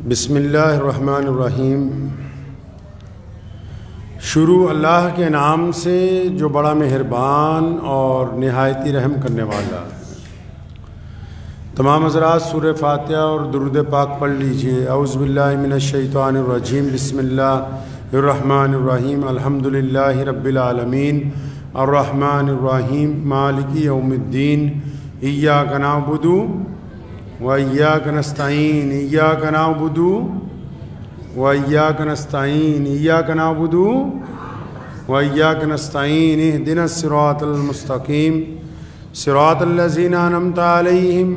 بسم اللہ الرحمن الرحیم۔ شروع اللہ کے نام سے جو بڑا مہربان اور نہایت رحم کرنے والا ہے۔ تمام حضرات سورہ فاتحہ اور درود پاک پڑھ لیجئے۔ اعوذ باللہ من الشیطان الرجیم، بسم اللہ الرحمن الرحیم، الحمدللہ رب العالمین، الرحمن الرحیم، مالک یوم الدین، ایاک نعبد وإياك نستعين، إياك نعبد وإياك نستعين، إياك نعبد وإياك نستعين، اهدنا الصراط المستقيم صراط الذين أنعمت عليهم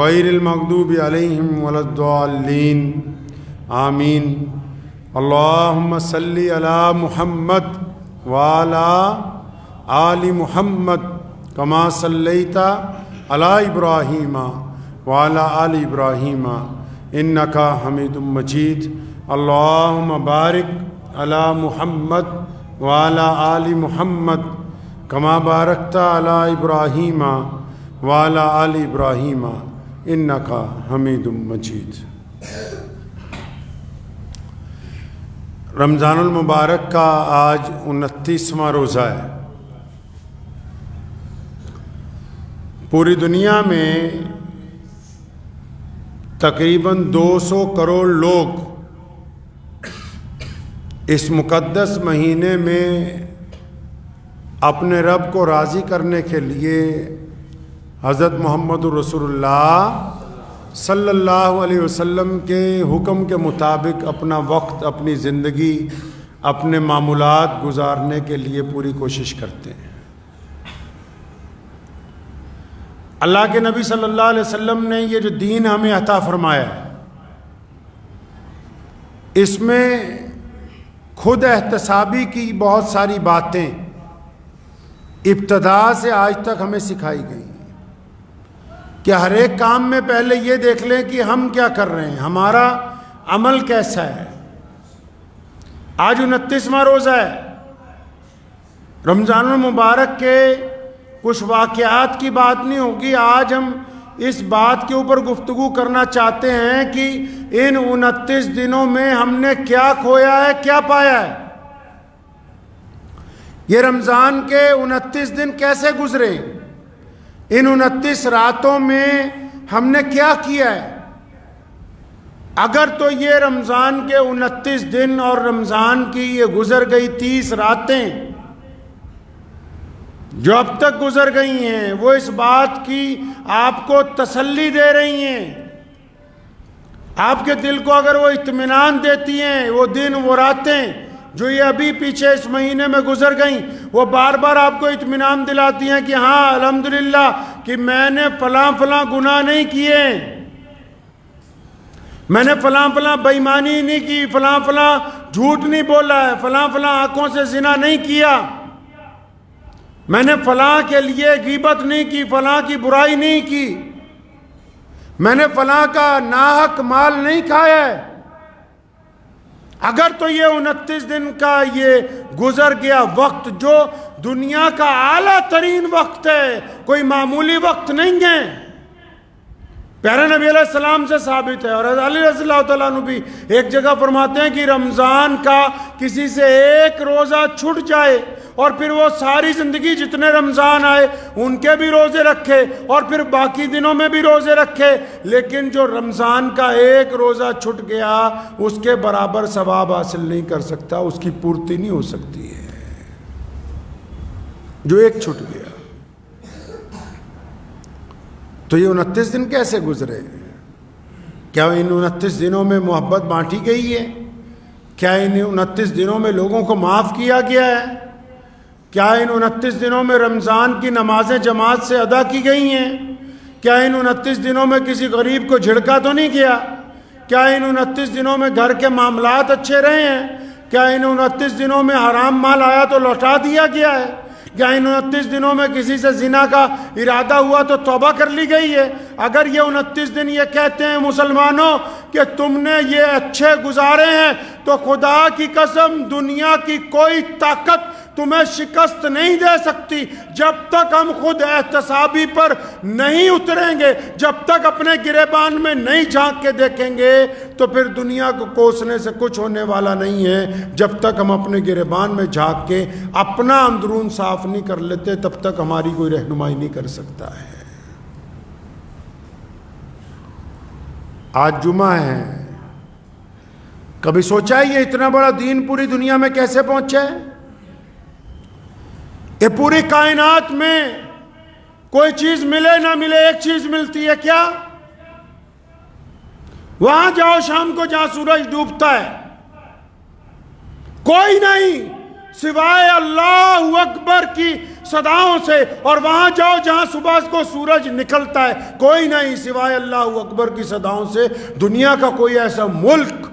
غير المغضوب عليهم ولا الضالين، آمين۔ اللهم صل على محمد وعلى آل محمد كما صليت على إبراهيم وعلى آل إبراهيم إنك حميد مجيد۔ اللهم بارك على محمد وعلى آل محمد كما باركت على إبراهيم وعلى آل إبراهيم إنك حميد مجيد۔ رمضان المبارک کا آج 29واں روزہ ہے۔ پوری دنیا میں تقریباً 200 کروڑ لوگ اس مقدس مہینے میں اپنے رب کو راضی کرنے کے لیے حضرت محمد رسول اللہ صلی اللہ علیہ وسلم کے حکم کے مطابق اپنا وقت، اپنی زندگی، اپنے معمولات گزارنے کے لیے پوری کوشش کرتے ہیں۔ اللہ کے نبی صلی اللہ علیہ وسلم نے یہ جو دین ہمیں عطا فرمایا، اس میں خود احتسابی کی بہت ساری باتیں ابتدا سے آج تک ہمیں سکھائی گئی ہیں کہ ہر ایک کام میں پہلے یہ دیکھ لیں کہ ہم کیا کر رہے ہیں، ہمارا عمل کیسا ہے۔ آج 29واں روزہ ہے۔ رمضان المبارک کے کچھ واقعات کی بات نہیں ہوگی، آج ہم اس بات کے اوپر گفتگو کرنا چاہتے ہیں کہ ان 29 دنوں میں ہم نے کیا کھویا ہے، کیا پایا ہے۔ یہ رمضان کے 29 دن کیسے گزرے، ان 29 راتوں میں ہم نے کیا کیا ہے۔ اگر تو یہ رمضان کے 29 دن اور رمضان کی یہ گزر گئی 30 راتیں جو اب تک گزر گئی ہیں، وہ اس بات کی آپ کو تسلی دے رہی ہیں، آپ کے دل کو اگر وہ اطمینان دیتی ہیں، وہ دن، وہ راتیں جو یہ ابھی پیچھے اس مہینے میں گزر گئیں، وہ بار بار آپ کو اطمینان دلاتی ہیں کہ ہاں الحمدللہ کہ میں نے فلاں فلاں گناہ نہیں کیے، میں نے فلاں فلاں بے ایمانی نہیں کی، فلاں فلاں جھوٹ نہیں بولا ہے، فلاں فلاں آنکھوں سے زنا نہیں کیا، میں نے فلاں کے لیے غیبت نہیں کی، فلاں کی برائی نہیں کی، میں نے فلاں کا ناحق مال نہیں کھایا ہے۔ اگر تو یہ 29 دن کا یہ گزر گیا وقت جو دنیا کا اعلیٰ ترین وقت ہے، کوئی معمولی وقت نہیں ہے، پیارے نبی علیہ السلام سے ثابت ہے، اور علی رضی اللہ تعالیٰ عنہ بھی ایک جگہ فرماتے ہیں کہ رمضان کا کسی سے ایک روزہ چھٹ جائے اور پھر وہ ساری زندگی جتنے رمضان آئے ان کے بھی روزے رکھے اور پھر باقی دنوں میں بھی روزے رکھے، لیکن جو رمضان کا ایک روزہ چھٹ گیا اس کے برابر ثواب حاصل نہیں کر سکتا، اس کی پورتی نہیں ہو سکتی ہے جو ایک چھٹ گیا۔ تو یہ 29 دن کیسے گزرے؟ کیا ان 29 دنوں میں محبت بانٹی گئی ہے؟ کیا ان 29 دنوں میں لوگوں کو معاف کیا گیا ہے؟ کیا ان 29 دنوں میں رمضان کی نمازیں جماعت سے ادا کی گئی ہیں؟ کیا ان 29 دنوں میں کسی غریب کو جھڑکا تو نہیں کیا؟ کیا ان 29 دنوں میں گھر کے معاملات اچھے رہے ہیں؟ کیا ان 29 دنوں میں حرام مال آیا تو لوٹا دیا گیا ہے؟ کیا ان 29 دنوں میں کسی سے زنا کا ارادہ ہوا تو توبہ کر لی گئی ہے؟ اگر یہ 29 دن یہ کہتے ہیں مسلمانوں کہ تم نے یہ اچھے گزارے ہیں تو خدا کی قسم دنیا کی کوئی طاقت تمہیں شکست نہیں دے سکتی جب تک ہم خود احتسابی پر نہیں اتریں گے، جب تک اپنے گریبان میں نہیں جھانک کے دیکھیں گے تو پھر دنیا کو کوسنے سے کچھ ہونے والا نہیں ہے۔ جب تک ہم اپنے گریبان میں جھانک کے اپنا اندرون صاف نہیں کر لیتے تب تک ہماری کوئی رہنمائی نہیں کر سکتا ہے۔ آج جمعہ ہے، کبھی سوچا ہے یہ اتنا بڑا دین پوری دنیا میں کیسے پہنچا ہے؟ یہ پوری کائنات میں کوئی چیز ملے نہ ملے ایک چیز ملتی ہے، کیا؟ وہاں جاؤ شام کو جہاں سورج ڈوبتا ہے، کوئی نہیں سوائے اللہ اکبر کی صداؤں سے، اور وہاں جاؤ جہاں صبح کو سورج نکلتا ہے، کوئی نہیں سوائے اللہ اکبر کی صداؤں سے۔ دنیا کا کوئی ایسا ملک،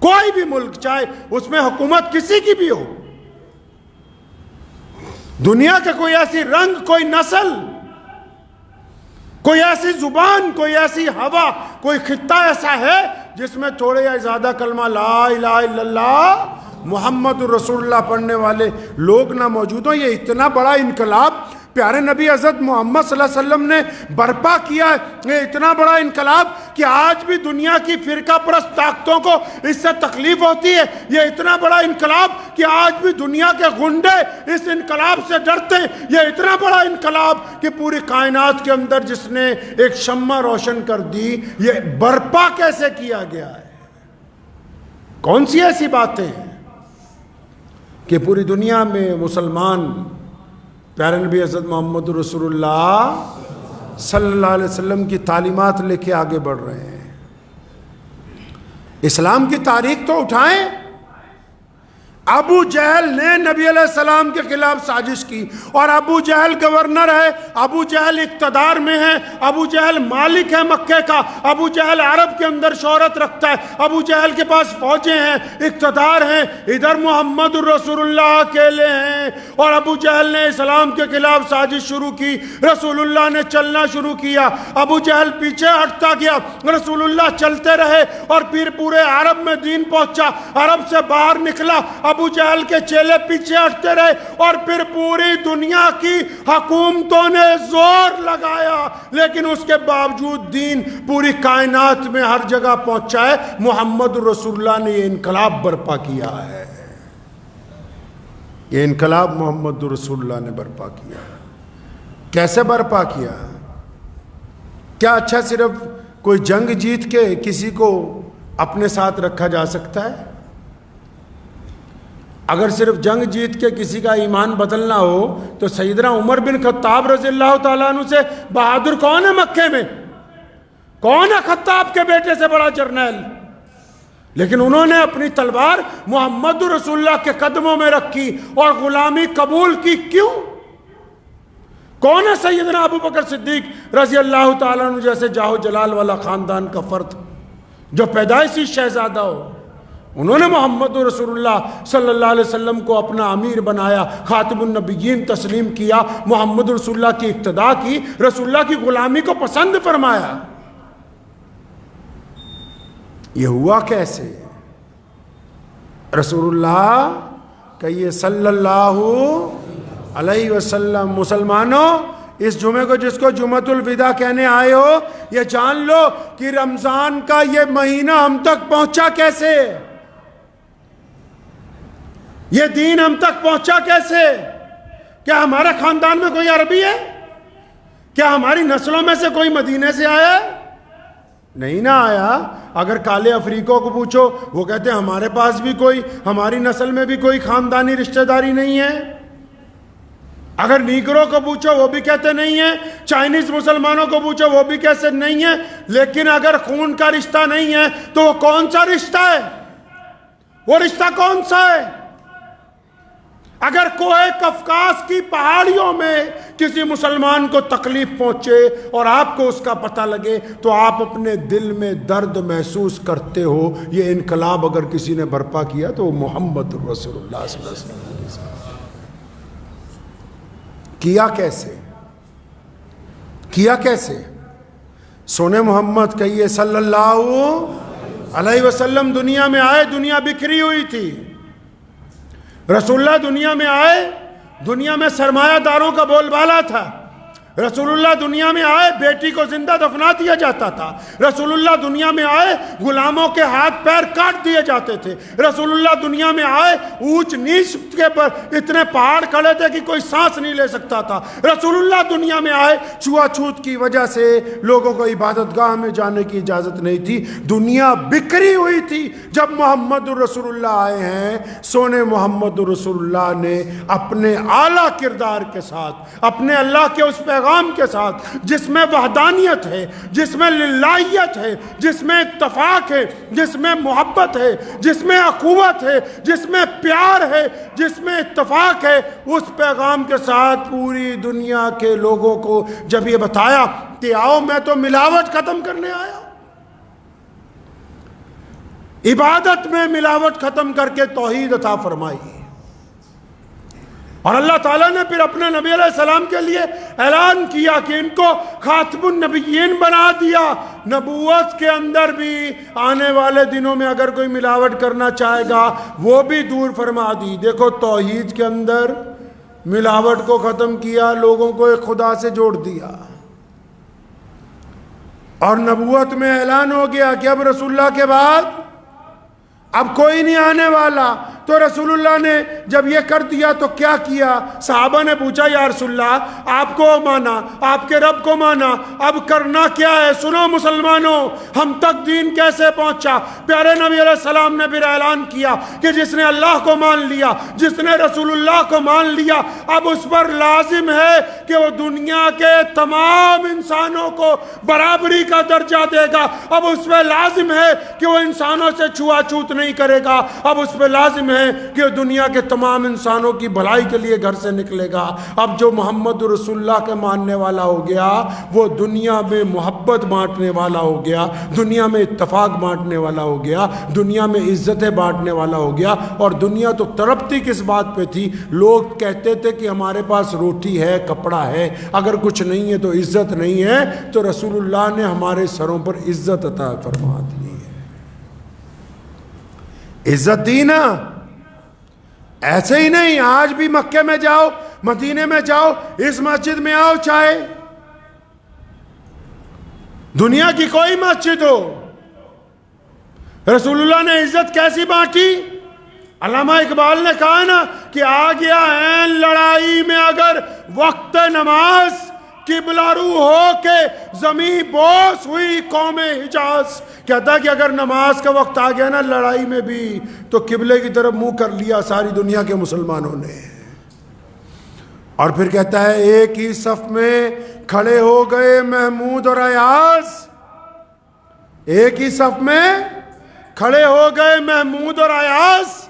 کوئی بھی ملک چاہے اس میں حکومت کسی کی بھی ہو، دنیا کا کوئی ایسی رنگ، کوئی نسل، کوئی ایسی زبان، کوئی ایسی ہوا، کوئی خطہ ایسا ہے جس میں تھوڑے یا زیادہ کلمہ لا الہ الا اللہ محمد رسول اللہ پڑھنے والے لوگ نہ موجود ہوں؟ یہ اتنا بڑا انقلاب پیارے نبی حضرت محمد صلی اللہ علیہ وسلم نے برپا کیا ہے، یہ اتنا بڑا انقلاب کہ آج بھی دنیا کی فرقہ پرست طاقتوں کو اس سے تکلیف ہوتی ہے۔ یہ اتنا بڑا انقلاب کہ آج بھی دنیا کے غنڈے اس انقلاب سے ڈرتے ہیں۔ یہ اتنا بڑا انقلاب کہ پوری کائنات کے اندر جس نے ایک شمع روشن کر دی، یہ برپا کیسے کیا گیا ہے؟ کون سی ایسی باتیں ہیں کہ پوری دنیا میں مسلمان پیارے نبی حضرت محمد رسول اللہ صلی اللہ علیہ وسلم کی تعلیمات لے کے آگے بڑھ رہے ہیں؟ اسلام کی تاریخ تو اٹھائیں۔ ابو جہل نے نبی علیہ السلام کے خلاف سازش کی، اور ابو جہل گورنر ہے، ابو جہل اقتدار میں ہے، ابو جہل مالک ہے مکے کا، ابو جہل عرب کے اندر شہرت رکھتا ہے، ابو جہل کے پاس فوجیں ہیں، اقتدار ہیں، ادھر محمد الرسول اللہ اکیلے ہیں، اور ابو جہل نے اسلام کے خلاف سازش شروع کی، رسول اللہ نے چلنا شروع کیا، ابو جہل پیچھے ہٹتا گیا، رسول اللہ چلتے رہے، اور پھر پورے عرب میں دین پہنچا، عرب سے باہر نکلا، ابو جہل کے چیلے پیچھے ہٹتے رہے، اور پھر پوری دنیا کی حکومتوں نے زور لگایا، لیکن اس کے باوجود دین پوری کائنات میں ہر جگہ پہنچا ہے۔ محمد رسول اللہ نے یہ انقلاب برپا کیا ہے، یہ انقلاب محمد رسول اللہ نے برپا کیا۔ کیسے برپا کیا؟ کیا اچھا صرف کوئی جنگ جیت کے کسی کو اپنے ساتھ رکھا جا سکتا ہے؟ اگر صرف جنگ جیت کے کسی کا ایمان بدلنا ہو تو سیدنا عمر بن خطاب رضی اللہ تعالیٰ عنہ سے بہادر کون ہے مکے میں؟ کون ہے خطاب کے بیٹے سے بڑا جرنیل؟ لیکن انہوں نے اپنی تلوار محمد رسول اللہ کے قدموں میں رکھی اور غلامی قبول کی۔ کیوں؟ کون ہے سیدنا ابو بکر صدیق رضی اللہ تعالیٰ عنہ جیسے جاہ و جلال والا خاندان کا فرد جو پیدائشی شہزادہ ہو؟ انہوں نے محمد رسول اللہ صلی اللہ علیہ وسلم کو اپنا امیر بنایا، خاتم النبیین تسلیم کیا، محمد رسول اللہ کی اقتداء کی، رسول اللہ کی غلامی کو پسند فرمایا۔ یہ ہوا کیسے؟ رسول اللہ کہیے صلی اللہ علیہ وسلم۔ مسلمانوں، اس جمعے کو جس کو جمعۃ الوداع کہنے آئے ہو، یہ جان لو کہ رمضان کا یہ مہینہ ہم تک پہنچا کیسے، یہ دین ہم تک پہنچا کیسے؟ کیا ہمارے خاندان میں کوئی عربی ہے؟ کیا ہماری نسلوں میں سے کوئی مدینے سے آیا ہے؟ نہیں نہ آیا۔ اگر کالے افریقوں کو پوچھو وہ کہتے ہیں ہمارے پاس بھی کوئی، ہماری نسل میں بھی کوئی خاندانی رشتہ داری نہیں ہے۔ اگر نیگروں کو پوچھو وہ بھی کہتے نہیں ہیں، چائنیز مسلمانوں کو پوچھو وہ بھی کہتے نہیں ہیں۔ لیکن اگر خون کا رشتہ نہیں ہے تو وہ کون سا رشتہ ہے؟ وہ رشتہ کون سا ہے؟ اگر کوہ کفکاس کی پہاڑیوں میں کسی مسلمان کو تکلیف پہنچے اور آپ کو اس کا پتہ لگے تو آپ اپنے دل میں درد محسوس کرتے ہو۔ یہ انقلاب اگر کسی نے برپا کیا تو محمد رسول اللہ صلی اللہ علیہ وسلم کیا کیسے؟ کیا کیسے؟ سونے محمد کہیے صلی اللہ علیہ وسلم دنیا میں آئے، دنیا بکھری ہوئی تھی، رسول اللہ دنیا میں آئے، دنیا میں سرمایہ داروں کا بول بالا تھا۔ رسول اللہ دنیا میں آئے، بیٹی کو زندہ دفنا دیا جاتا تھا۔ رسول اللہ دنیا میں آئے، غلاموں کے ہاتھ پیر کاٹ دیے جاتے تھے۔ رسول اللہ دنیا میں آئے، اونچ نیچ کے پر اتنے پہاڑ کھڑے تھے کہ کوئی سانس نہیں لے سکتا تھا۔ رسول اللہ دنیا میں آئے، چھوا چھوت کی وجہ سے لوگوں کو عبادت گاہ میں جانے کی اجازت نہیں تھی۔ دنیا بکھری ہوئی تھی۔ جب محمد رسول اللہ آئے ہیں، سونے محمد رسول اللہ نے اپنے اعلیٰ کردار کے ساتھ، اپنے اللہ کے اس پیغام کے ساتھ، جس میں وحدانیت ہے، جس میں للہیت ہے، جس میں اتفاق ہے، جس میں محبت ہے، جس میں اخوت ہے، جس میں پیار ہے، جس میں اتفاق ہے، اس پیغام کے ساتھ پوری دنیا کے لوگوں کو جب یہ بتایا کہ آؤ میں تو ملاوٹ ختم کرنے آیا، عبادت میں ملاوٹ ختم کر کے توحید عطا فرمائی، اور اللہ تعالیٰ نے پھر اپنے نبی علیہ السلام کے لیے اعلان کیا کہ ان کو خاتم النبیین بنا دیا۔ نبوت کے اندر بھی آنے والے دنوں میں اگر کوئی ملاوٹ کرنا چاہے گا وہ بھی دور فرما دی۔ دیکھو توحید کے اندر ملاوٹ کو ختم کیا، لوگوں کو ایک خدا سے جوڑ دیا، اور نبوت میں اعلان ہو گیا کہ اب رسول اللہ کے بعد اب کوئی نہیں آنے والا۔ تو رسول اللہ نے جب یہ کر دیا تو کیا کیا؟ صحابہ نے پوچھا یا رسول اللہ آپ کو مانا، آپ کے رب کو مانا، اب کرنا کیا ہے؟ سنو مسلمانوں، ہم تک دین کیسے پہنچا؟ پیارے نبی علیہ السلام نے پھر اعلان کیا کہ جس نے اللہ کو مان لیا، جس نے رسول اللہ کو مان لیا، اب اس پر لازم ہے کہ وہ دنیا کے تمام انسانوں کو برابری کا درجہ دے گا۔ اب اس پہ لازم ہے کہ وہ انسانوں سے چھوا چھوت نہیں کرے گا۔ اب اس پہ لازم ہے کہ دنیا کے تمام انسانوں کی بھلائی کے لیے گھر سے نکلے گا۔ اب جو محمد رسول اللہ کے ماننے والا ہو گیا وہ دنیا میں محبت بانٹنے والا ہو گیا، دنیا میں اتفاق بانٹنے والا ہو گیا، دنیا میں عزتیں بانٹنے والا ہو گیا۔ اور دنیا تو تڑپتی کس بات پہ تھی؟ لوگ کہتے تھے کہ ہمارے پاس روٹی ہے، کپڑا ہے، اگر کچھ نہیں ہے تو عزت نہیں ہے، تو رسول اللہ نے ہمارے سروں پر عزت عطا فرما دی ہے۔ عزت دی نا، ایسے ہی نہیں۔ آج بھی مکے میں جاؤ، مدینے میں جاؤ، اس مسجد میں آؤ، چاہے دنیا کی کوئی مسجد ہو، رسول اللہ نے عزت کیسی بانٹی؟ علامہ اقبال نے کہا نا کہ آ گیا ہے لڑائی میں اگر وقت نماز، قبلہ رو ہو کے زمیں بوس ہوئی قوم حجاز۔ کہتا ہے کہ اگر نماز کا وقت آ گیا نا لڑائی میں بھی، تو قبلے کی طرف منہ کر لیا ساری دنیا کے مسلمانوں نے۔ اور پھر کہتا ہے ایک ہی صف میں کھڑے ہو گئے محمود اور ایاز، ایک ہی صف میں کھڑے ہو گئے محمود اور ایاز۔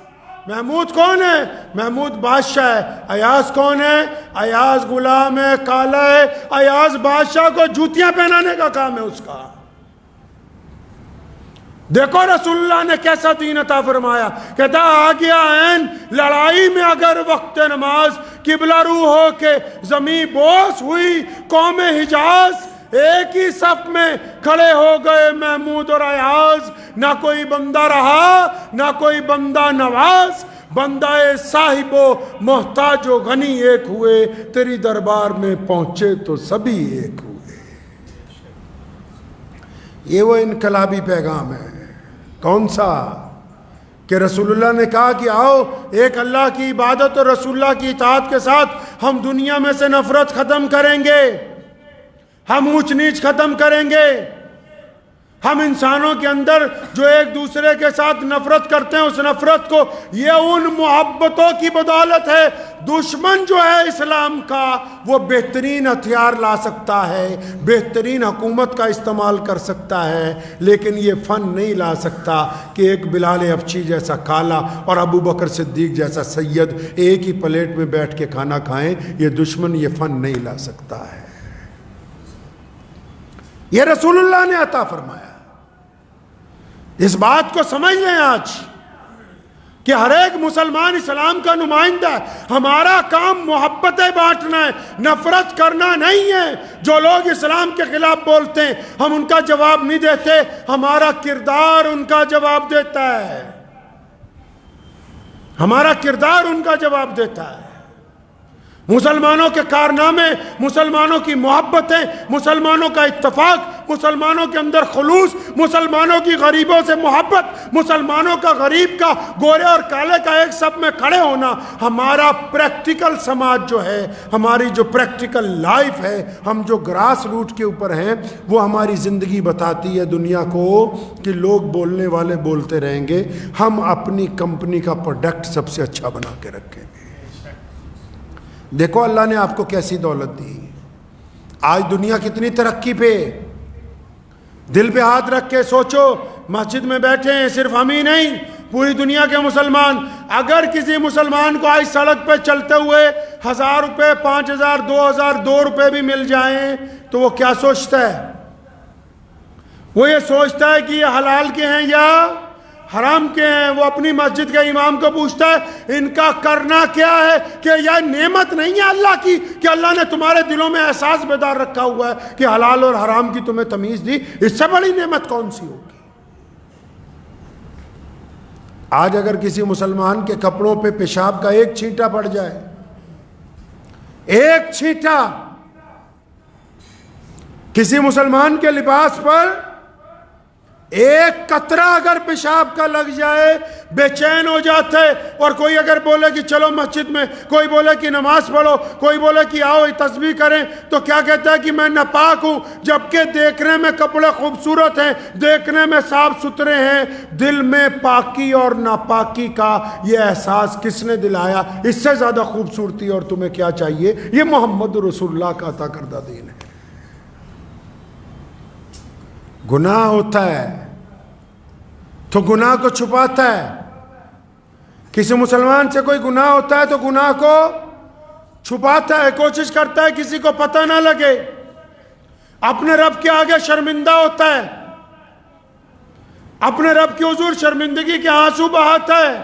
محمود کون ہے؟ محمود بادشاہ ہے۔ ایاز کون ہے؟ ایاز غلام ہے، کالا ہے۔ ایاز بادشاہ کو جوتیاں پہنانے کا کام ہے اس کا۔ دیکھو رسول اللہ نے کیسا دین عطا فرمایا۔ کہتا آ گیا عین لڑائی میں اگر وقت نماز، قبلہ رو ہو کے زمیں بوس ہوئی قوم حجاز۔ ایک ہی صف میں کھڑے ہو گئے محمود اور ایاز، نہ کوئی بندہ رہا نہ کوئی بندہ نواز، بندہ صاحب و محتاج و غنی ایک ہوئے، تیری دربار میں پہنچے تو سبھی ایک ہوئے۔ یہ وہ انقلابی پیغام ہے۔ کون سا؟ کہ رسول اللہ نے کہا کہ آؤ ایک اللہ کی عبادت اور رسول اللہ کی اطاعت کے ساتھ ہم دنیا میں سے نفرت ختم کریں گے، ہم اونچ نیچ ختم کریں گے، ہم انسانوں کے اندر جو ایک دوسرے کے ساتھ نفرت کرتے ہیں اس نفرت کو، یہ ان محبتوں کی بدولت ہے۔ دشمن جو ہے اسلام کا وہ بہترین ہتھیار لا سکتا ہے، بہترین حکومت کا استعمال کر سکتا ہے، لیکن یہ فن نہیں لا سکتا کہ ایک بلال حبشی جیسا کالا اور ابو بکر صدیق جیسا سید ایک ہی پلیٹ میں بیٹھ کے کھانا کھائیں۔ یہ دشمن یہ فن نہیں لا سکتا ہے، یہ رسول اللہ نے عطا فرمایا۔ اس بات کو سمجھ لیں آج کہ ہر ایک مسلمان اسلام کا نمائندہ ہے۔ ہمارا کام محبتیں بانٹنا ہے، نفرت کرنا نہیں ہے۔ جو لوگ اسلام کے خلاف بولتے ہیں ہم ان کا جواب نہیں دیتے، ہمارا کردار ان کا جواب دیتا ہے۔ ہمارا کردار ان کا جواب دیتا ہے. مسلمانوں کے کارنامے، مسلمانوں کی محبتیں، مسلمانوں کا اتفاق، مسلمانوں کے اندر خلوص، مسلمانوں کی غریبوں سے محبت، مسلمانوں کا غریب کا، گورے اور کالے کا ایک سب میں کھڑے ہونا، ہمارا پریکٹیکل سماج جو ہے، ہماری جو پریکٹیکل لائف ہے، ہم جو گراس روٹ کے اوپر ہیں، وہ ہماری زندگی بتاتی ہے دنیا کو کہ لوگ بولنے والے بولتے رہیں گے، ہم اپنی کمپنی کا پروڈکٹ سب سے اچھا بنا کے رکھیں گے. دیکھو اللہ نے آپ کو کیسی دولت دی. آج دنیا کتنی ترقی پہ. دل پہ ہاتھ رکھ کے سوچو، مسجد میں بیٹھے ہیں صرف ہم ہی نہیں، پوری دنیا کے مسلمان. اگر کسی مسلمان کو آج سڑک پہ چلتے ہوئے 1000 روپے، 5000، 2000، 2 روپے بھی مل جائیں تو وہ کیا سوچتا ہے؟ وہ یہ سوچتا ہے کہ یہ حلال کے ہیں یا حرام کے ہیں. وہ اپنی مسجد کے امام کو پوچھتا ہے ان کا کرنا کیا ہے، کہ یہ نعمت نہیں ہے اللہ کی کہ اللہ نے تمہارے دلوں میں احساس بیدار رکھا ہوا ہے کہ حلال اور حرام کی تمہیں تمیز دی، اس سے بڑی نعمت کون سی ہوگی؟ آج اگر کسی مسلمان کے کپڑوں پہ پیشاب کا ایک چھینٹا پڑ جائے، ایک چھینٹا کسی مسلمان کے لباس پر، ایک قطرہ اگر پیشاب کا لگ جائے بے چین ہو جاتے. اور کوئی اگر بولے کہ چلو مسجد میں، کوئی بولے کہ نماز پڑھو، کوئی بولے کہ آؤ تسبیح کریں، تو کیا کہتا ہے کہ میں ناپاک ہوں، جبکہ دیکھنے میں کپڑے خوبصورت ہیں، دیکھنے میں صاف ستھرے ہیں. دل میں پاکی اور ناپاکی کا یہ احساس کس نے دلایا؟ اس سے زیادہ خوبصورتی اور تمہیں کیا چاہیے؟ یہ محمد رسول اللہ کا عطا کردہ دین ہے. گناہ ہوتا ہے تو گناہ کو چھپاتا ہے. کسی مسلمان سے کوئی گناہ ہوتا ہے تو گناہ کو چھپاتا ہے، کوشش کرتا ہے کسی کو پتہ نہ لگے. اپنے رب کے آگے شرمندہ ہوتا ہے، اپنے رب کے حضور شرمندگی کے آنسو بہاتا ہے.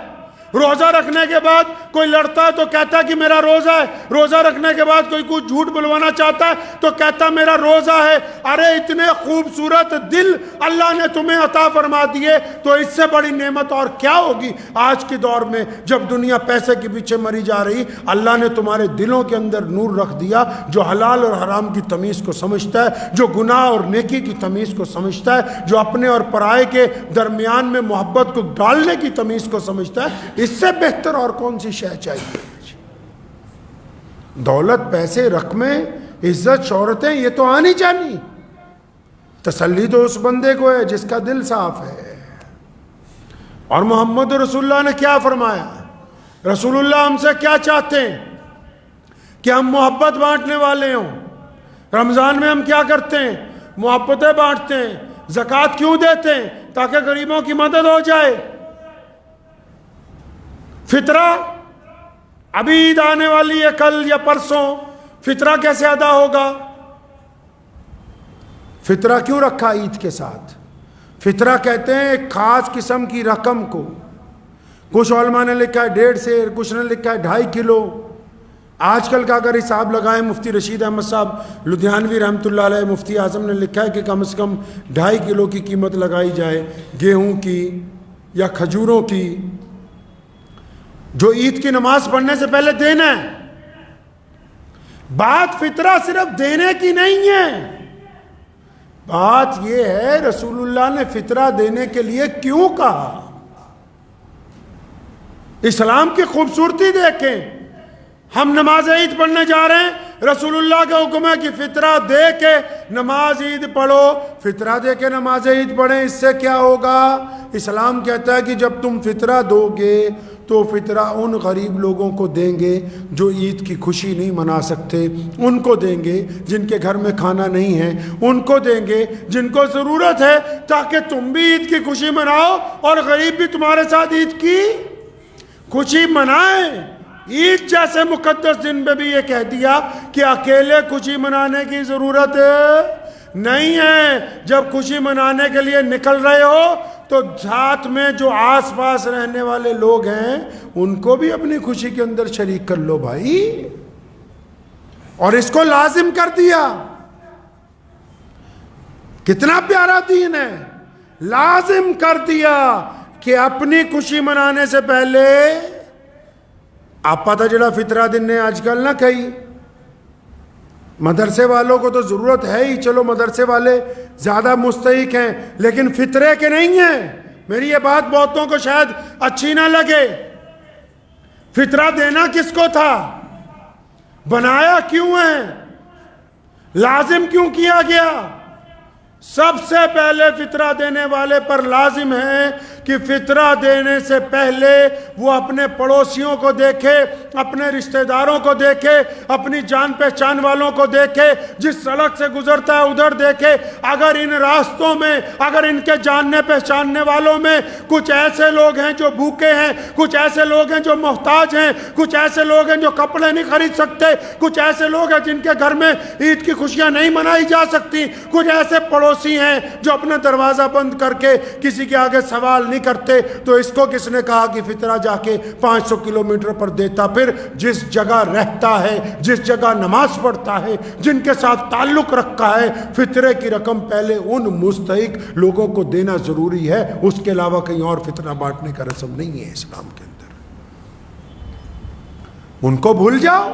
روزہ رکھنے کے بعد کوئی لڑتا ہے تو کہتا ہے کہ میرا روزہ ہے. روزہ رکھنے کے بعد کوئی کچھ جھوٹ بلوانا چاہتا ہے تو کہتا ہے میرا روزہ ہے. ارے اتنے خوبصورت دل اللہ نے تمہیں عطا فرما دیے تو اس سے بڑی نعمت اور کیا ہوگی؟ آج کے دور میں جب دنیا پیسے کے پیچھے مری جا رہی، اللہ نے تمہارے دلوں کے اندر نور رکھ دیا، جو حلال اور حرام کی تمیز کو سمجھتا ہے، جو گناہ اور نیکی کی تمیز کو سمجھتا ہے، جو اپنے اور پرائے کے درمیان میں محبت کو ڈالنے کی تمیز کو سمجھتا ہے. اس سے بہتر اور کون سی شے چاہیے؟ دولت، پیسے، رقمیں، عزت، شہرتیں، یہ تو آنی جانی. تسلی تو اس بندے کو ہے جس کا دل صاف ہے. اور محمد رسول اللہ نے کیا فرمایا؟ رسول اللہ ہم سے کیا چاہتے ہیں؟ کہ ہم محبت بانٹنے والے ہوں. رمضان میں ہم کیا کرتے ہیں؟ محبتیں بانٹتے ہیں. زکوٰۃ کیوں دیتے ہیں؟ تاکہ غریبوں کی مدد ہو جائے. فطرہ، ابھی عید آنے والی ہے کل یا پرسوں، فطرہ کیسے ادا ہوگا؟ فطرہ کیوں رکھا عید کے ساتھ؟ فطرہ کہتے ہیں ایک خاص قسم کی رقم کو. کچھ علماء نے لکھا ہے 1.5 سیر، کچھ نے لکھا ہے 2.5 کلو. آج کل کا اگر حساب لگائیں، مفتی رشید احمد صاحب لدھیانوی رحمۃ اللہ علیہ، مفتی اعظم نے لکھا ہے کہ کم سے کم 2.5 کلو کی قیمت لگائی جائے گیہوں کی یا کھجوروں کی، جو عید کی نماز پڑھنے سے پہلے دینا ہے. بات فطرہ صرف دینے کی نہیں ہے، بات یہ ہے رسول اللہ نے فطرہ دینے کے لیے کیوں کہا. اسلام کی خوبصورتی دیکھیں. ہم نماز عید پڑھنے جا رہے ہیں، رسول اللہ کا حکم ہے کہ فطرہ دے کے نماز عید پڑھو. فطرہ دے کے نماز عید پڑھیں، اس سے کیا ہوگا؟ اسلام کہتا ہے کہ جب تم فطرہ دو گے تو فطرہ ان غریب لوگوں کو دیں گے جو عید کی خوشی نہیں منا سکتے، ان کو دیں گے جن کے گھر میں کھانا نہیں ہے، ان کو دیں گے جن کو ضرورت ہے، تاکہ تم بھی عید کی خوشی مناؤ اور غریب بھی تمہارے ساتھ عید کی خوشی منائیں. عید جیسے مقدس دن میں بھی یہ کہہ دیا کہ اکیلے خوشی منانے کی ضرورت نہیں ہے. جب خوشی منانے کے لیے نکل رہے ہو تو ساتھ میں جو آس پاس رہنے والے لوگ ہیں ان کو بھی اپنی خوشی کے اندر شریک کر لو بھائی. اور اس کو لازم کر دیا. کتنا پیارا دین ہے. لازم کر دیا کہ اپنی خوشی منانے سے پہلے آپ تو جڑا فطرہ دینے آج کل نہ کئی مدرسے والوں کو تو ضرورت ہے ہی، چلو مدرسے والے زیادہ مستحق ہیں، لیکن فطرے کے نہیں ہیں۔ میری یہ بات بہتوں کو شاید اچھی نہ لگے، فطرہ دینا کس کو تھا؟ بنایا کیوں ہے؟ لازم کیوں کیا گیا؟ سب سے پہلے فطرہ دینے والے پر لازم ہے کہ فطرہ دینے سے پہلے وہ اپنے پڑوسیوں کو دیکھے، اپنے رشتہ داروں کو دیکھے، اپنی جان پہچان والوں کو دیکھے، جس سڑک سے گزرتا ہے ادھر دیکھے۔ اگر ان راستوں میں، اگر ان کے جاننے پہچاننے والوں میں کچھ ایسے لوگ ہیں جو بھوکے ہیں، کچھ ایسے لوگ ہیں جو محتاج ہیں، کچھ ایسے لوگ ہیں جو کپڑے نہیں خرید سکتے، کچھ ایسے لوگ ہیں جن کے گھر میں عید کی خوشیاں نہیں منائی جا سکتی، کچھ ایسے پڑوسی ہیں جو اپنا دروازہ بند کر کے کسی کے آگے سوال نہیں کرتے، تو اس کو کس نے کہا کہ فطرہ جا کے 500 کلومیٹر پر دیتا؟ پھر جس جگہ رہتا ہے، جس جگہ نماز پڑھتا ہے، جن کے ساتھ تعلق رکھا ہے، فطرے کی رقم پہلے ان مستحق لوگوں کو دینا ضروری ہے، اس کے علاوہ کہیں اور فطرہ بانٹنے کا رسم نہیں ہے اسلام کے اندر۔ ان کو بھول جاؤ۔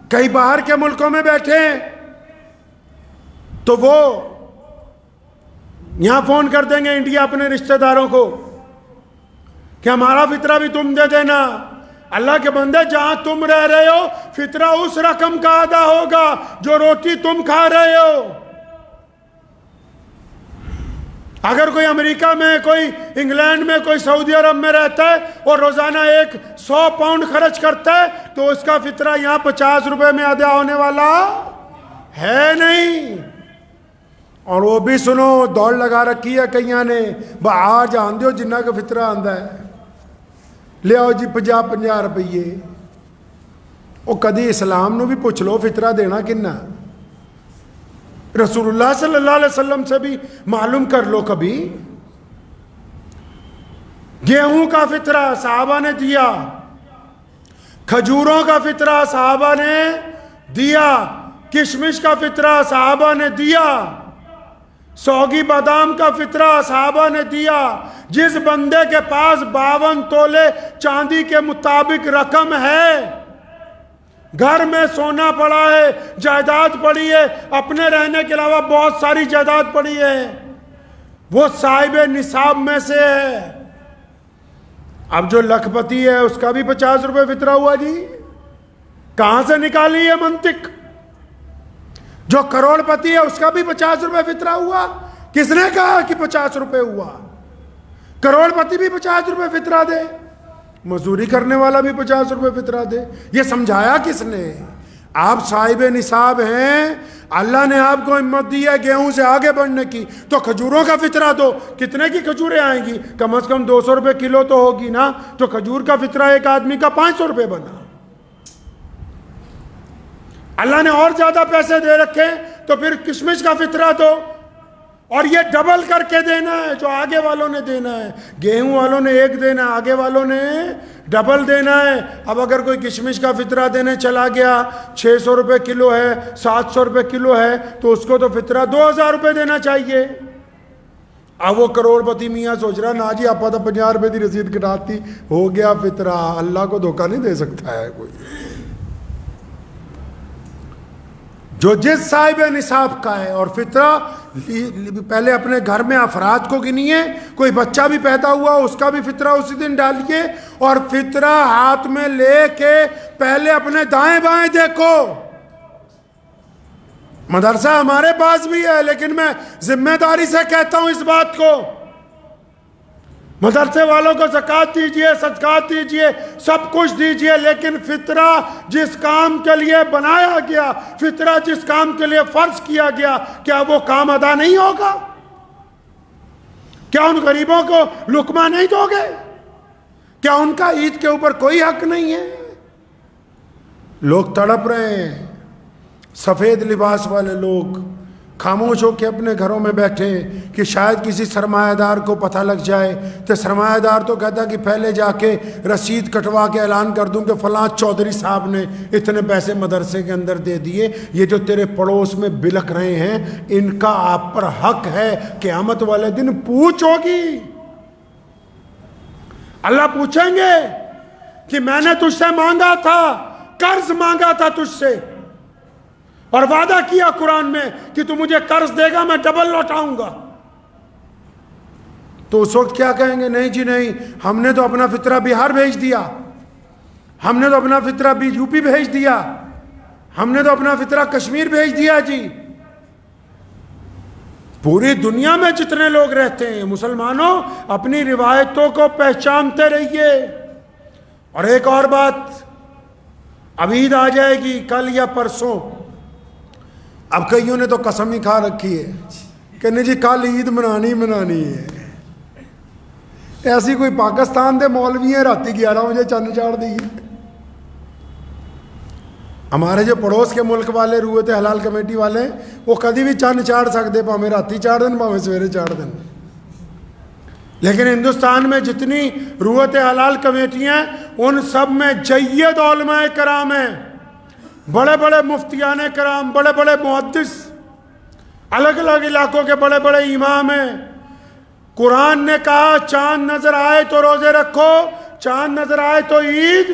کئی باہر کے ملکوں میں بیٹھے ہیں تو وہ یہاں فون کر دیں گے انڈیا اپنے رشتہ داروں کو کہ ہمارا فطرہ بھی تم دے دینا۔ اللہ کے بندے، جہاں تم رہ رہے ہو فطرہ اس رقم کا ادا ہوگا جو روٹی تم کھا رہے ہو۔ اگر کوئی امریکہ میں، کوئی انگلینڈ میں، کوئی سعودی عرب میں رہتا ہے اور روزانہ 100 پاؤنڈ خرچ کرتا ہے تو اس کا فطرہ یہاں 50 روپے میں ادا ہونے والا ہے نہیں۔ اور وہ بھی سنو، دوڑ لگا رکھی ہے کئیاں نے، آ جان دیو جنہ کا فطرہ آندا ہے، لے آؤ جی 50 روپیے۔ وہ کدی اسلام نو بھی پوچھ لو فطرہ دینا کنا؟ رسول اللہ صلی اللہ علیہ وسلم سے بھی معلوم کر لو کبھی۔ گیہوں کا فطرہ صحابہ نے دیا، کھجوروں کا فطرہ صحابہ نے دیا، کشمش کا فطرہ صحابہ نے دیا، سوگی بادام کا فطرہ صحابہ نے دیا۔ جس بندے کے پاس 52 تولے چاندی کے مطابق رقم ہے، گھر میں سونا پڑا ہے، جائیداد پڑی ہے، اپنے رہنے کے علاوہ بہت ساری جائیداد پڑی ہے، وہ صاحب نصاب میں سے ہے۔ اب جو لکھ پتی ہے اس کا بھی 50 روپے فطرہ ہوا جی، کہاں سے نکالی ہے منطق؟ جو کروڑ پتی ہے اس کا بھی 50 روپے فطرہ ہوا؟ کس نے کہا کہ 50 روپے ہوا؟ کروڑ پتی بھی 50 روپے فطرہ دے، مزدوری کرنے والا بھی 50 روپے فطرہ دے؟ یہ سمجھایا کس نے؟ آپ صاحب نصاب ہیں، اللہ نے آپ کو ہمت دی ہے گیہوں سے آگے بڑھنے کی، تو کھجوروں کا فطرہ دو۔ کتنے کی کھجوریں آئیں گی؟ کم از کم 200 روپے کلو تو ہوگی نا، تو کھجور کا فطرہ ایک آدمی کا 500 روپے بنا۔ اللہ نے اور زیادہ پیسے دے رکھے تو پھر کشمش کا فطرہ دو، اور یہ ڈبل کر کے دینا ہے جو آگے والوں نے دینا ہے۔ گیہوں والوں نے ایک دینا ہے، آگے والوں نے ڈبل دینا ہے۔ اب اگر کوئی کشمش کا فطرہ دینے چلا گیا، 600 روپے کلو ہے، 700 روپے کلو ہے، تو اس کو تو فطرہ 2000 روپے دینا چاہیے۔ اب وہ کروڑ پتی میاں سوچ رہا نا جی آپ تو 50 روپے دی رسید کٹاتی، ہو گیا فطرہ۔ اللہ کو دھوکہ نہیں دے سکتا ہے کوئی۔ جو جس صاحب نصاب کا ہے، اور فطرہ پہلے اپنے گھر میں افراد کو گنیے، کوئی بچہ بھی پیدا ہوا اس کا بھی فطرہ اسی دن ڈالیے، اور فطرہ ہاتھ میں لے کے پہلے اپنے دائیں بائیں دیکھو۔ مدرسہ ہمارے پاس بھی ہے، لیکن میں ذمہ داری سے کہتا ہوں اس بات کو، مدرسے والوں کو زکوٰۃ دیجئے، صدقات دیجئے، سب کچھ دیجئے، لیکن فطرہ جس کام کے لیے بنایا گیا، فطرہ جس کام کے لیے فرض کیا گیا، کیا وہ کام ادا نہیں ہوگا؟ کیا ان غریبوں کو لقمہ نہیں دو گے؟ کیا ان کا عید کے اوپر کوئی حق نہیں ہے؟ لوگ تڑپ رہے ہیں، سفید لباس والے لوگ خاموش ہو کے اپنے گھروں میں بیٹھے کہ شاید کسی سرمایہ دار کو پتہ لگ جائے، تو سرمایہ دار تو کہتا کہ پہلے جا کے رسید کٹوا کے اعلان کر دوں کہ فلاں چودھری صاحب نے اتنے پیسے مدرسے کے اندر دے دیے، یہ جو تیرے پڑوس میں بلک رہے ہیں ان کا آپ پر حق ہے، قیامت والے دن پوچھ ہوگی۔ اللہ پوچھیں گے کہ میں نے تجھ سے مانگا تھا، قرض مانگا تھا تجھ سے، اور وعدہ کیا قرآن میں کہ تو مجھے قرض دے گا، میں ڈبل لوٹاؤں گا، تو اس وقت کیا کہیں گے؟ نہیں جی نہیں، ہم نے تو اپنا فطرہ بہار بھیج دیا، ہم نے تو اپنا فطرہ بھی یو پی بھیج دیا، ہم نے تو اپنا فطرہ کشمیر بھیج دیا جی۔ پوری دنیا میں جتنے لوگ رہتے ہیں مسلمانوں، اپنی روایتوں کو پہچانتے رہیے۔ اور ایک اور بات، اب عید آ جائے گی کل یا پرسوں، اب کئیوں نے تو قسم ہی کھا رکھی ہے کہ نہیں جی کل عید منانی ہے۔ ایسی کوئی پاکستان دے مولوی ہیں راتی 11 بجے چند چاڑ دی۔ ہمارے جو پڑوس کے ملک والے رویت حلال کمیٹی والے، وہ کدی بھی چند چاڑ سکتے، پاویں راتی چاڑ دن پاویں سویرے چاڑ دن۔ لیکن ہندوستان میں جتنی رویت حلال کمیٹیاں ہیں، ان سب میں جید علماء کرام ہیں، بڑے بڑے مفتیان کرام، بڑے بڑے محدث، الگ الگ علاقوں کے بڑے بڑے امام ہیں۔ قرآن نے کہا چاند نظر آئے تو روزے رکھو، چاند نظر آئے تو عید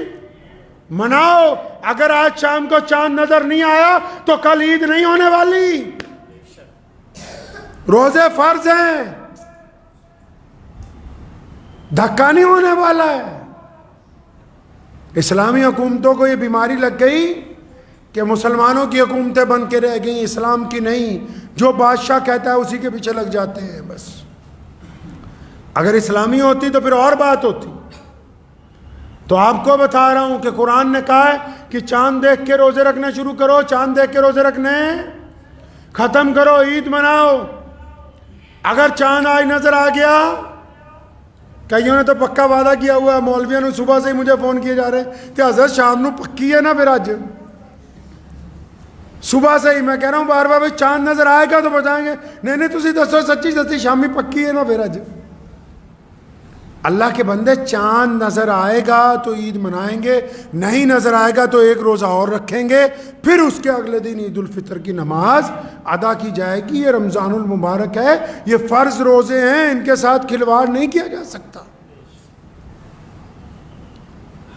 مناؤ۔ اگر آج شام کو چاند نظر نہیں آیا تو کل عید نہیں ہونے والی۔ روزے فرض ہیں، دھکا نہیں ہونے والا ہے۔ اسلامی حکومتوں کو یہ بیماری لگ گئی کہ مسلمانوں کی حکومتیں بن کے رہ گئیں، اسلام کی نہیں۔ جو بادشاہ کہتا ہے اسی کے پیچھے لگ جاتے ہیں بس۔ اگر اسلامی ہوتی تو پھر اور بات ہوتی۔ تو آپ کو بتا رہا ہوں کہ قرآن نے کہا ہے کہ چاند دیکھ کے روزے رکھنا شروع کرو، چاند دیکھ کے روزے رکھنے ختم کرو، عید مناؤ۔ اگر چاند آج نظر آ گیا، کئیوں نے تو پکا وعدہ کیا ہوا ہے، مولویوں نے صبح سے ہی مجھے فون کیے جا رہے ہیں کہ حضرت شام نو پکی ہے نا، پھر آج صبح سے ہی میں کہہ رہا ہوں بار بار، چاند نظر آئے گا تو بتائیں گے، نہیں تسی دسو سچی سچی شامی پکی ہے نا پھر آج۔ اللہ کے بندے، چاند نظر آئے گا تو عید منائیں گے، نہیں نظر آئے گا تو ایک روزہ اور رکھیں گے، پھر اس کے اگلے دن عید الفطر کی نماز ادا کی جائے گی۔ یہ رمضان المبارک ہے، یہ فرض روزے ہیں، ان کے ساتھ کھلواڑ نہیں کیا جا سکتا۔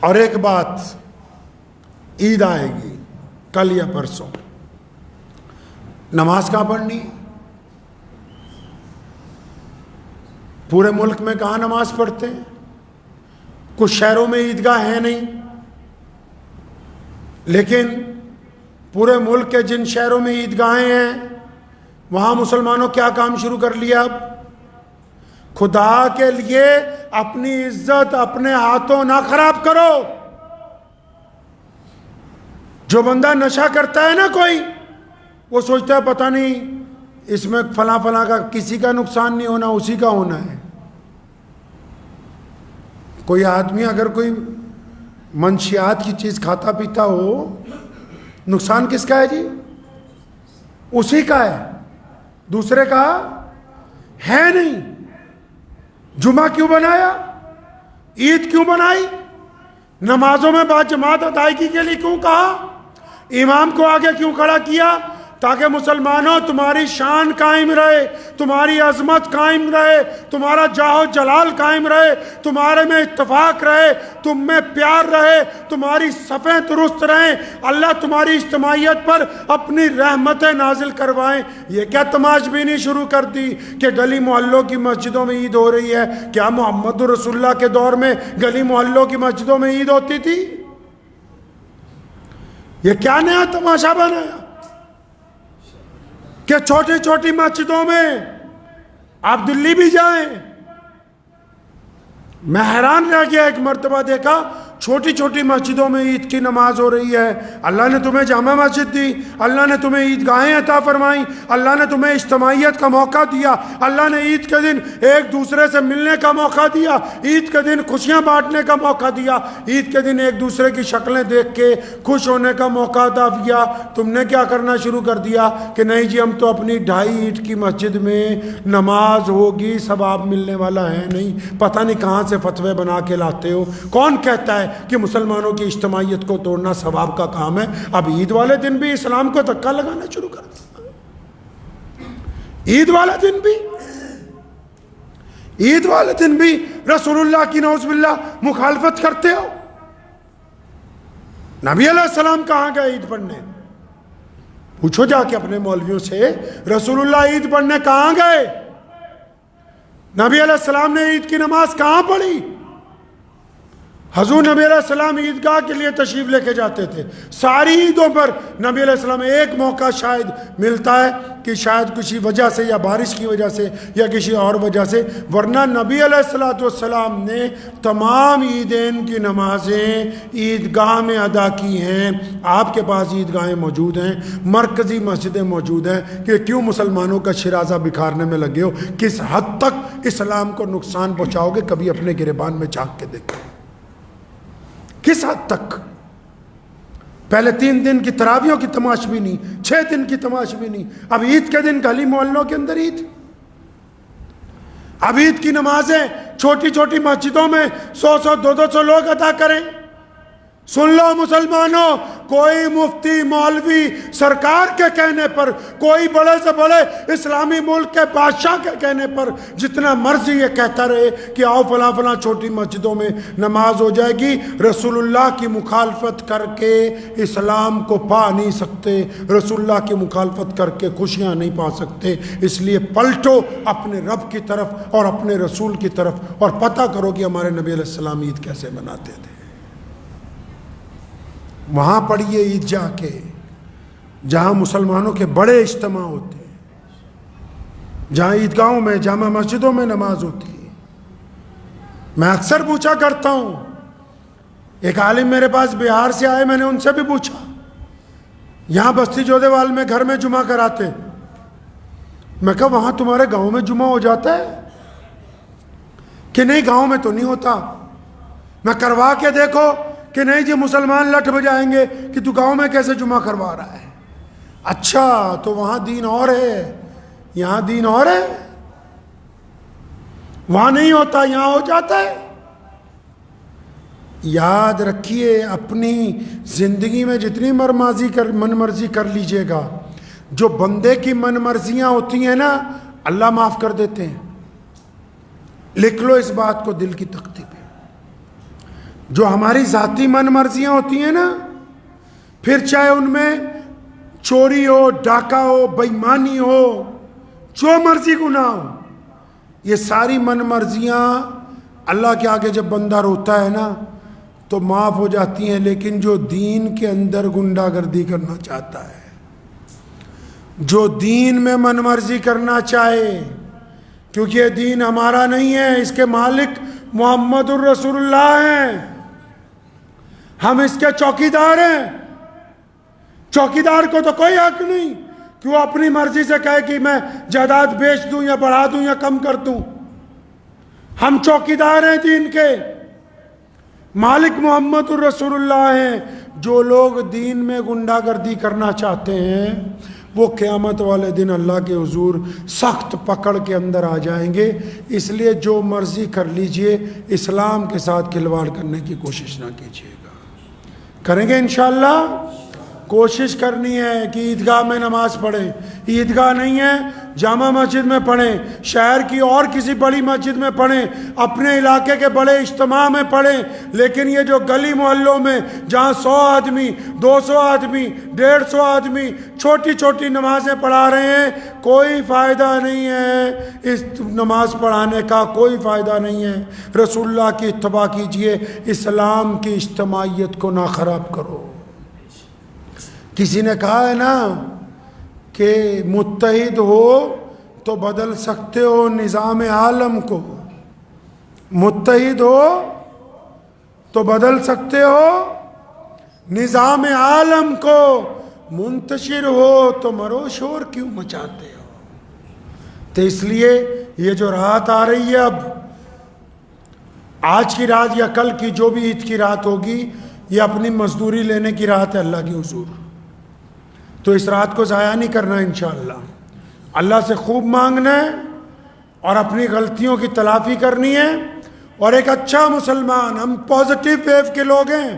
اور ایک بات، عید آئے گی کل یا پرسوں، نماز کہاں پڑھنی ہے؟ پورے ملک میں کہاں نماز پڑھتے ہیں؟ کچھ شہروں میں عیدگاہ ہیں نہیں، لیکن پورے ملک کے جن شہروں میں عیدگاہیں ہیں وہاں مسلمانوں کیا کام شروع کر لیا؟ اب خدا کے لیے اپنی عزت اپنے ہاتھوں نہ خراب کرو۔ جو بندہ نشہ کرتا ہے نا کوئی، وہ سوچتا ہے پتہ نہیں اس میں فلاں فلاں کا کسی کا نقصان نہیں ہونا، اسی کا ہونا ہے۔ کوئی آدمی اگر کوئی منشیات کی چیز کھاتا پیتا ہو، نقصان کس کا ہے جی؟ اسی کا ہے، دوسرے کا ہے نہیں۔ جمعہ کیوں بنایا؟ عید کیوں بنائی؟ نمازوں میں با جماعت ادائیگی کے لیے کیوں کہا؟ امام کو آگے کیوں کھڑا کیا؟ تاکہ مسلمانوں تمہاری شان قائم رہے، تمہاری عظمت قائم رہے، تمہارا جاہ و جلال قائم رہے، تمہارے میں اتفاق رہے، تم میں پیار رہے، تمہاری صفیں درست رہیں، اللہ تمہاری اجتماعیت پر اپنی رحمتیں نازل کروائیں۔ یہ کیا تماش بینی شروع کر دی کہ گلی محلوں کی مسجدوں میں عید ہو رہی ہے؟ کیا محمد رسول اللہ کے دور میں گلی محلوں کی مسجدوں میں عید ہوتی تھی؟ یہ کیا نیا تماشا بنایا کہ چھوٹی چھوٹی مسجدوں میں؟ آپ دلی بھی جائیں، میں حیران رہ گیا، ایک مرتبہ دیکھا چھوٹی چھوٹی مسجدوں میں عید کی نماز ہو رہی ہے۔ اللہ نے تمہیں جامع مسجد دی، اللہ نے تمہیں عیدگاہیں عطا فرمائیں، اللہ نے تمہیں اجتماعیت کا موقع دیا، اللہ نے عید کے دن ایک دوسرے سے ملنے کا موقع دیا، عید کے دن خوشیاں بانٹنے کا موقع دیا، عید کے دن ایک دوسرے کی شکلیں دیکھ کے خوش ہونے کا موقع عطا کیا۔ تم نے کیا کرنا شروع کر دیا کہ نہیں جی ہم تو اپنی 2.5 اینٹ کی مسجد میں نماز ہوگی، ثواب ملنے والا ہے نہیں۔ پتہ نہیں کہاں سے فتوے بنا کے لاتے ہو۔ کون کہتا ہے کہ مسلمانوں کی اجتماعیت کو توڑنا ثواب کا کام ہے؟ اب عید والے دن بھی اسلام کو دھکا لگانا شروع کر دیا۔ عید والے دن بھی رسول اللہ کی نعوذ باللہ مخالفت کرتے ہو۔ نبی علیہ السلام کہاں گئے عید پڑھنے؟ پوچھو جا کے اپنے مولویوں سے، رسول اللہ عید پڑھنے کہاں گئے؟ نبی علیہ السلام نے عید کی نماز کہاں پڑھی؟ حضور نبی علیہ السلام عیدگاہ کے لیے تشریف لے کے جاتے تھے. ساری عیدوں پر نبی علیہ السلام ایک موقع شاید ملتا ہے کہ شاید کسی وجہ سے یا بارش کی وجہ سے یا کسی اور وجہ سے، ورنہ نبی علیہ السلام نے تمام عیدین کی نمازیں عیدگاہ میں ادا کی ہیں. آپ کے پاس عیدگاہیں موجود ہیں، مرکزی مسجدیں موجود ہیں، کہ کیوں مسلمانوں کا شرازہ بکھارنے میں لگے ہو؟ کس حد تک اسلام کو نقصان پہنچاؤ گے؟ کبھی اپنے گریبان میں جھانک کے دیکھو کس حد تک. پہلے 3 دن کی تراویحوں کی تماش بھی نہیں، 6 دن کی تماش بھی نہیں، اب عید کے دن گلی محلوں کے اندر عید. اب عید کی نمازیں چھوٹی چھوٹی مسجدوں میں 100 200 لوگ ادا کریں. سن لو مسلمانوں، کوئی مفتی مولوی سرکار کے کہنے پر، کوئی بڑے سے بڑے اسلامی ملک کے بادشاہ کے کہنے پر جتنا مرضی یہ کہتا رہے کہ آؤ فلاں فلاں چھوٹی مسجدوں میں نماز ہو جائے گی، رسول اللہ کی مخالفت کر کے اسلام کو پا نہیں سکتے، رسول اللہ کی مخالفت کر کے خوشیاں نہیں پا سکتے. اس لیے پلٹو اپنے رب کی طرف اور اپنے رسول کی طرف اور پتہ کرو کہ ہمارے نبی علیہ السلام عید کیسے مناتے تھے. وہاں پڑھیے عید جا کے جہاں مسلمانوں کے بڑے اجتماع ہوتے ہیں، جہاں عیدگاہوں میں جامع مسجدوں میں نماز ہوتی ہے. میں اکثر پوچھا کرتا ہوں، ایک عالم میرے پاس بہار سے آئے، میں نے ان سے بھی پوچھا، یہاں بستی جودے وال میں گھر میں جمعہ کراتے، میں کہا وہاں تمہارے گاؤں میں جمعہ ہو جاتا ہے؟ کہ نہیں گاؤں میں تو نہیں ہوتا. میں کروا کے دیکھو کہ نہیں جی مسلمان لٹ بجائیں گے کہ تو گاؤں میں کیسے جمعہ کروا رہا ہے. اچھا تو وہاں دین اور ہے، یہاں دین اور ہے. وہاں نہیں ہوتا، یہاں ہو جاتا ہے. یاد رکھیے اپنی زندگی میں جتنی من مرضی کر لیجئے گا، جو بندے کی من مرضیاں ہوتی ہیں نا اللہ معاف کر دیتے ہیں. لکھ لو اس بات کو دل کی تختی پہ. جو ہماری ذاتی من مرضیاں ہوتی ہیں نا، پھر چاہے ان میں چوری ہو، ڈاکہ ہو، بےایمانی ہو، جو مرضی گناہ ہو، یہ ساری من مرضیاں اللہ کے آگے جب بندہ روتا ہے نا تو معاف ہو جاتی ہیں. لیکن جو دین کے اندر گنڈا گردی کرنا چاہتا ہے، جو دین میں من مرضی کرنا چاہے، کیونکہ یہ دین ہمارا نہیں ہے، اس کے مالک محمد الرسول اللہ ہیں، ہم اس کے چوکیدار ہیں. چوکیدار کو تو کوئی حق نہیں کہ وہ اپنی مرضی سے کہے کہ میں جائیداد بیچ دوں یا بڑھا دوں یا کم کر دوں. ہم چوکیدار ہیں دین کے، مالک محمد الرسول اللہ ہیں. جو لوگ دین میں گنڈا گردی کرنا چاہتے ہیں وہ قیامت والے دن اللہ کے حضور سخت پکڑ کے اندر آ جائیں گے. اس لیے جو مرضی کر لیجئے، اسلام کے ساتھ کھلواڑ کرنے کی کوشش نہ کیجیے گا. کریں گے انشاءاللہ. کوشش کرنی ہے کہ عیدگاہ میں نماز پڑھیں. عیدگاہ نہیں ہے جامع مسجد میں پڑھیں، شہر کی اور کسی بڑی مسجد میں پڑھیں، اپنے علاقے کے بڑے اجتماع میں پڑھیں. لیکن یہ جو گلی محلوں میں جہاں 100 آدمی 200 آدمی 150 آدمی چھوٹی چھوٹی نمازیں پڑھا رہے ہیں، کوئی فائدہ نہیں ہے. اس نماز پڑھانے کا کوئی فائدہ نہیں ہے. رسول اللہ کی اتباع کیجئے، اسلام کی اجتماعیت کو نہ خراب کرو. کسی نے کہا ہے نا کہ متحد ہو تو بدل سکتے ہو نظام عالم کو، متحد ہو تو بدل سکتے ہو نظام عالم کو، منتشر ہو تو مرو شور کیوں مچاتے ہو. تو اس لیے یہ جو رات آ رہی ہے، اب آج کی رات یا کل کی جو بھی عید کی رات ہوگی، یہ اپنی مزدوری لینے کی رات ہے اللہ کی حضور. تو اس رات کو ضائع نہیں کرنا انشاءاللہ. اللہ سے خوب مانگنا ہے اور اپنی غلطیوں کی تلافی کرنی ہے. اور ایک اچھا مسلمان، ہم پازیٹیو ویو کے لوگ ہیں.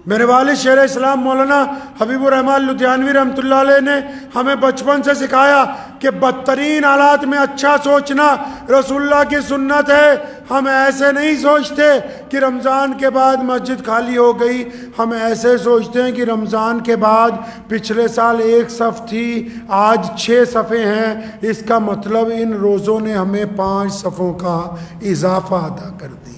میرے والد شیخ اسلام مولانا حبیب الرحمن لدھیانوی رحمۃ اللہ علیہ نے ہمیں بچپن سے سکھایا کہ بدترین حالات میں اچھا سوچنا رسول اللہ کی سنت ہے. ہم ایسے نہیں سوچتے کہ رمضان کے بعد مسجد خالی ہو گئی، ہم ایسے سوچتے ہیں کہ رمضان کے بعد پچھلے سال 1 صف تھی، آج 6 صفیں ہیں، اس کا مطلب ان روزوں نے ہمیں 5 صفوں کا اضافہ ادا کر دیا۔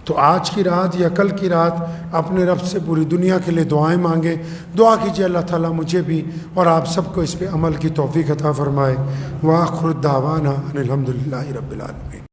تو آج کی رات یا کل کی رات اپنے رب سے پوری دنیا کے لیے دعائیں مانگیں، دعا کیجیے اللہ تعالیٰ مجھے بھی اور آپ سب کو اس پہ عمل کی توفیق عطا فرمائے۔ وآخر دعوانا ان الحمد للہ رب العالمین۔